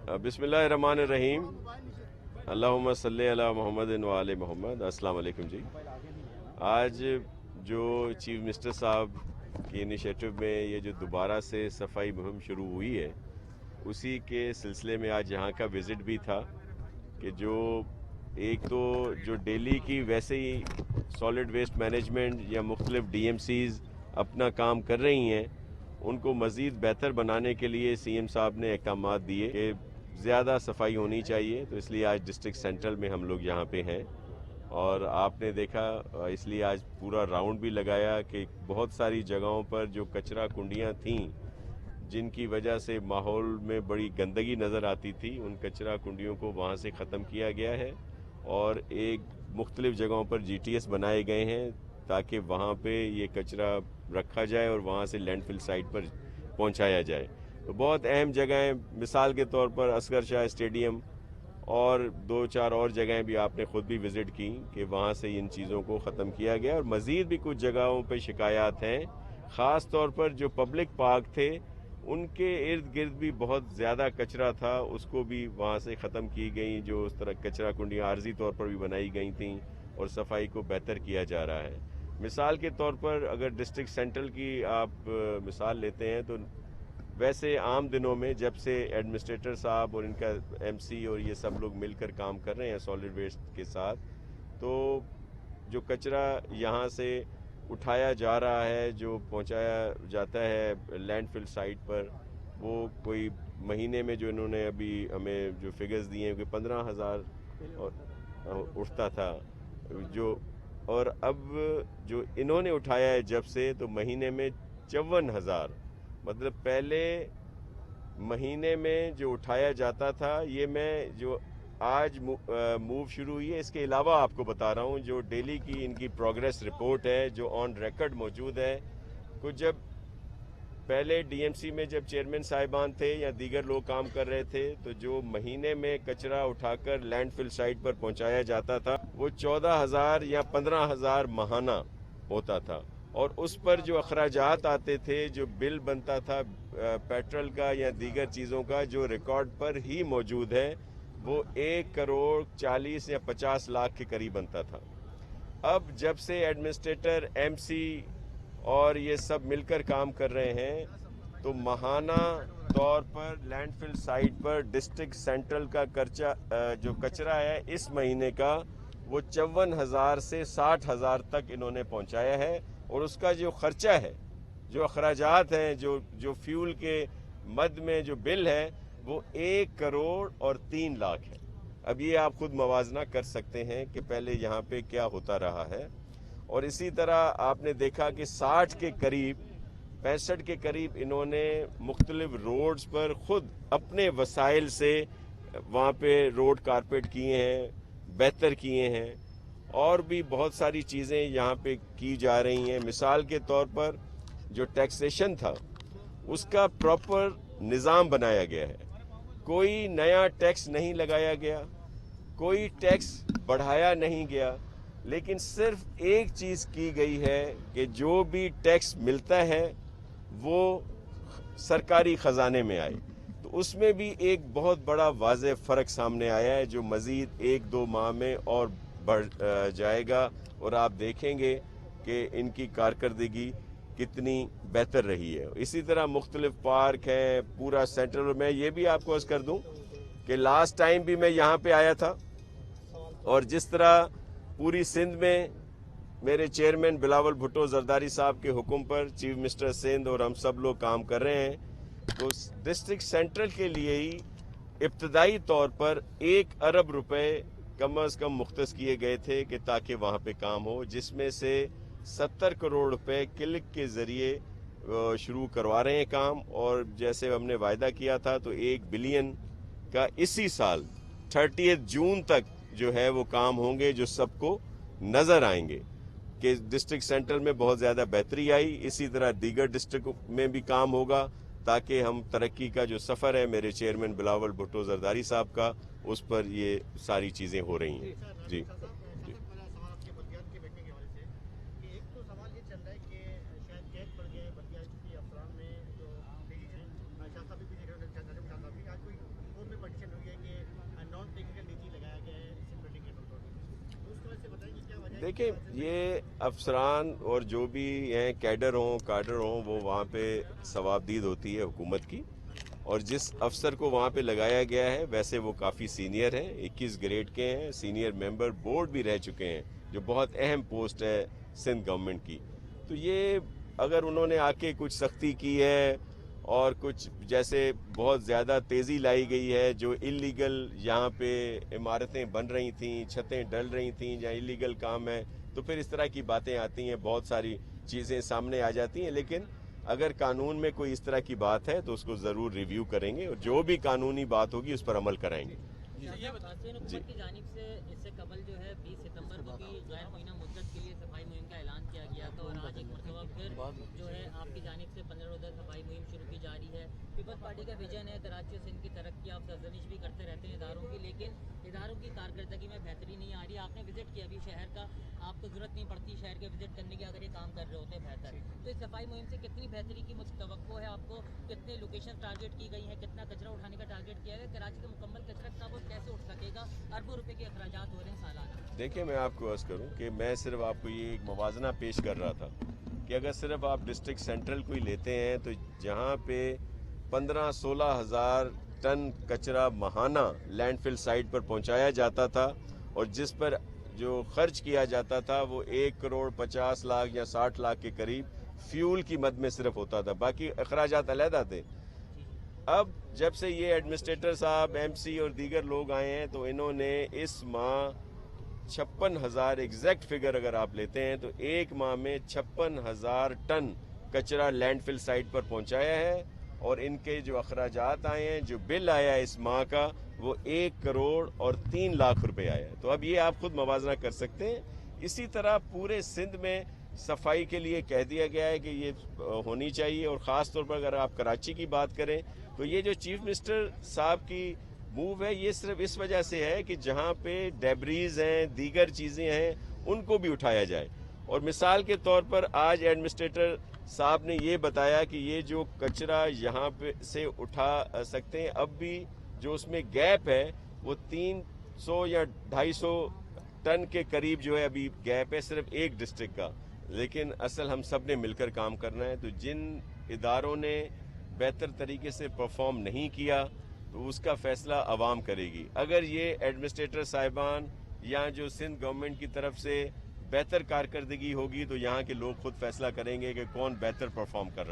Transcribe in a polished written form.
बिस्मिल्लाहिर्रहमानिर्रहीम। अल्लाहुम्मा सल्ली अला मोहम्मद व आले मोहम्मद। अस्सलाम वालेकुम जी। आज जो चीफ मिनिस्टर साहब के इनिशिएटिव में ये जो दोबारा से सफाई मुहिम शुरू हुई है, उसी के सिलसिले में आज यहाँ का विज़िट भी था कि जो एक तो जो दिल्ली की वैसे ही सॉलिड वेस्ट मैनेजमेंट या मुख्तलिफ DMCs अपना काम कर रही हैं, उनको मज़ीद बेहतर बनाने के लिए CM साहब ने अहकामात दिए कि ज़्यादा सफाई होनी चाहिए। तो इसलिए आज डिस्ट्रिक्ट सेंट्रल में हम लोग यहाँ पे हैं और आपने देखा, इसलिए आज पूरा राउंड भी लगाया कि बहुत सारी जगहों पर जो कचरा कुंडियाँ थीं जिनकी वजह से माहौल में बड़ी गंदगी नज़र आती थी, उन कचरा कुंडियों को वहाँ से ख़त्म किया गया है और एक मुख्तलिफ़ जगहों पर GTS बनाए गए हैं ताकि वहाँ पे ये कचरा रखा जाए और वहाँ से लैंडफिल साइट पर पहुँचाया जाए। तो बहुत अहम जगहें, मिसाल के तौर पर असगर शाह स्टेडियम और 2-4 और जगहें भी आपने ख़ुद भी विज़िट की कि वहाँ से इन चीज़ों को ख़त्म किया गया। और मज़ीद भी कुछ जगहों पर शिकायत हैं, ख़ास तौर पर जो पब्लिक पार्क थे उनके इर्द गिर्द भी बहुत ज़्यादा कचरा था, उसको भी वहाँ से ख़त्म की गई। जो उस तरह कचरा कुंडियाँ आर्जी तौर पर भी बनाई गई थी और सफाई को बेहतर किया जा रहा है। मिसाल के तौर पर अगर डिस्ट्रिक्ट सेंट्रल की आप मिसाल लेते हैं तो वैसे आम दिनों में जब से एडमिनिस्ट्रेटर साहब और इनका MC और ये सब लोग मिलकर काम कर रहे हैं सॉलिड वेस्ट के साथ, तो जो कचरा यहाँ से उठाया जा रहा है, जो पहुँचाया जाता है लैंडफिल साइट पर, वो कोई महीने में जो इन्होंने अभी हमें जो फिगर्स दिए हैं कि 15,000 और उठता था जो, और अब जो इन्होंने उठाया है जब से, तो महीने में 54,000। मतलब पहले महीने में जो उठाया जाता था, ये मैं जो आज मूव शुरू हुई है इसके अलावा आपको बता रहा हूँ जो डेली की इनकी प्रोग्रेस रिपोर्ट है जो ऑन रिकॉर्ड मौजूद है। कुछ जब पहले DMC में जब चेयरमैन साहिबान थे या दीगर लोग काम कर रहे थे, तो जो महीने में कचरा उठाकर लैंडफिल साइट पर पहुंचाया जाता था वो 14,000 या 15,000 माहाना होता था। और उस पर जो अखराजात आते थे, जो बिल बनता था पेट्रोल का या दीगर चीज़ों का, जो रिकॉर्ड पर ही मौजूद है, वो 1,40,00,000 या 50 लाख के करीब बनता था। अब जब से एडमिनिस्ट्रेटर MC और ये सब मिलकर काम कर रहे हैं, तो माहाना तौर पर लैंडफिल साइट पर डिस्ट्रिक्ट सेंट्रल का जो कचरा है इस महीने का, वो 54,000 से 60,000 तक इन्होंने पहुंचाया है। और उसका जो खर्चा है, जो अखराजात हैं, जो फ्यूल के मद में जो बिल है, वो 1,03,00,000 है। अब ये आप खुद मवाजना कर सकते हैं कि पहले यहाँ पे क्या होता रहा है। और इसी तरह आपने देखा कि 60 के करीब 65 के करीब इन्होंने मुख्तलिफ रोड्स पर खुद अपने वसाइल से वहाँ पे रोड कारपेट किए हैं, बेहतर किए हैं, और भी बहुत सारी चीज़ें यहाँ पे की जा रही हैं। मिसाल के तौर पर जो टैक्सेशन था उसका प्रॉपर निज़ाम बनाया गया है, कोई नया टैक्स नहीं लगाया गया, कोई टैक्स बढ़ाया नहीं गया, लेकिन सिर्फ एक चीज़ की गई है कि जो भी टैक्स मिलता है वो सरकारी ख़जाने में आए। तो उसमें भी एक बहुत बड़ा वाज़ेह फ़र्क सामने आया है जो मज़ीद 1-2 माह में और बढ़ जाएगा और आप देखेंगे कि इनकी कारकर्दगी कितनी बेहतर रही है। इसी तरह मुख्तलिफ पार्क हैं पूरा सेंट्रल में। ये भी आपको अर्ज़ कर दूं कि लास्ट टाइम भी मैं यहाँ पे आया था और जिस तरह पूरी सिंध में मेरे चेयरमैन बिलावल भुट्टो जरदारी साहब के हुक्म पर चीफ मिनिस्टर सिंध और हम सब लोग काम कर रहे हैं, तो डिस्ट्रिक्ट सेंट्रल के लिए ही इब्तदाई तौर पर 1 अरब रुपए कम अज़ कम मुख्तस किए गए थे कि ताकि वहाँ पे काम हो, जिसमें से 70 करोड़ रुपए क्लिक के ज़रिए शुरू करवा रहे हैं काम। और जैसे हमने वायदा किया था तो 1 बिलियन का इसी साल 30 जून तक जो है वो काम होंगे, जो सबको नज़र आएंगे कि डिस्ट्रिक्ट सेंट्रल में बहुत ज़्यादा बेहतरी आई। इसी तरह दीगर डिस्ट्रिक्ट में भी काम होगा ताकि हम तरक्की का जो सफ़र है मेरे चेयरमैन बिलावल भुट्टो जरदारी साहब का, उस पर ये सारी चीज़ें हो रही हैं। जी जी। دیکھیں یہ افسران اور جو بھی ہیں کیڈر ہوں وہ وہاں پہ ثوابدید ہوتی ہے حکومت کی، اور جس افسر کو وہاں پہ لگایا گیا ہے ویسے وہ کافی سینئر ہیں، 21 گریڈ کے ہیں، سینئر ممبر بورڈ بھی رہ چکے ہیں، جو بہت اہم پوسٹ ہے سندھ گورنمنٹ کی. تو یہ اگر انہوں نے آ کے کچھ سختی کی ہے اور کچھ جیسے بہت زیادہ تیزی لائی گئی ہے، جو اللیگل یہاں پہ عمارتیں بن رہی تھیں، چھتیں ڈل رہی تھیں یا اللیگل کام ہے، تو پھر اس طرح کی باتیں آتی ہیں، بہت ساری چیزیں سامنے آ جاتی ہیں. لیکن اگر قانون میں کوئی اس طرح کی بات ہے تو اس کو ضرور ریویو کریں گے، اور جو بھی قانونی بات ہوگی اس پر عمل کرائیں گے. حکومت کی جانب سے اس سے قبل جو ہے 20 ستمبر کو بھی غیر مہینہ مدت کے لیے صفائی مہم کا اعلان کیا گیا تھا، اور آج ایک مرتبہ پھر جو ہے آپ کی جانب سے 15 روزہ صفائی مہم شروع کی جا رہی ہے. پیپلز پارٹی کا ویژن ہے کراچی اور سندھ کی ترقی، آپ سرزنش بھی کرتے رہتے ہیں اداروں کی، لیکن اداروں کی کارکردگی میں بہتری نہیں آ رہی. آپ نے وزٹ کیا ابھی شہر کا، آپ کو ضرورت نہیں پڑتی شہر کے وزٹ کرنے کی اگر یہ کام کر رہے ہوتے بہتر. تو اس صفائی مہم سے کتنی بہتری کی توقع ہے آپ کو؟ کتنے لوکیشن ٹارگیٹ کی گئی ہیں؟ کتنا کچرا اٹھانے کا ٹارگیٹ کیا ہے؟ کراچی کا مکمل کچرا اتنا وہ کیسے اٹھ سکے گا؟ اربوں روپے کے اخراجات ہو رہے ہیں سالانہ. دیکھیں میں آپ کو عرض کروں کہ میں صرف آپ کو یہ ایک موازنہ پیش کر رہا تھا کہ اگر صرف آپ ڈسٹرکٹ سینٹرل کو ہی لیتے ہیں تو جہاں پہ 15-16 ہزار ٹن کچرا ماہانہ لینڈ فل سائٹ پر پہنچایا جاتا تھا، اور جس پر جو خرچ کیا جاتا تھا وہ 1,50,00,000 یا 60 لاکھ کے قریب فیول کی مد میں صرف ہوتا تھا، باقی اخراجات علیحدہ تھے. اب جب سے یہ ایڈمنسٹریٹر صاحب، ایم سی اور دیگر لوگ آئے ہیں تو انہوں نے اس ماہ 56,000 ایگزیکٹ فگر اگر آپ لیتے ہیں تو ایک ماہ میں 56,000 ٹن کچرا لینڈ فل سائٹ پر پہنچایا ہے، اور ان کے جو اخراجات آئے ہیں، جو بل آیا ہے اس ماہ کا، وہ 1,03,00,000 روپے آیا ہے. تو اب یہ آپ خود موازنہ کر سکتے ہیں. اسی طرح پورے سندھ میں صفائی کے لیے کہہ دیا گیا ہے کہ یہ ہونی چاہیے، اور خاص طور پر اگر آپ کراچی کی بات کریں تو یہ جو چیف منسٹر صاحب کی موو ہے یہ صرف اس وجہ سے ہے کہ جہاں پہ ڈیبریز ہیں، دیگر چیزیں ہیں، ان کو بھی اٹھایا جائے. اور مثال کے طور پر آج ایڈمنسٹریٹر صاحب نے یہ بتایا کہ یہ جو کچرا یہاں پہ سے اٹھا سکتے ہیں، اب بھی جو اس میں گیپ ہے وہ 300 یا 250 ٹن کے قریب جو ہے ابھی گیپ ہے صرف ایک ڈسٹرکٹ کا. لیکن اصل ہم سب نے مل کر کام کرنا ہے. تو جن اداروں نے بہتر طریقے سے پرفارم نہیں کیا تو اس کا فیصلہ عوام کرے گی. اگر یہ ایڈمنسٹریٹر صاحبان یا جو سندھ گورنمنٹ کی طرف سے بہتر کارکردگی ہوگی تو یہاں کے لوگ خود فیصلہ کریں گے کہ کون بہتر پرفارم کر رہا ہے.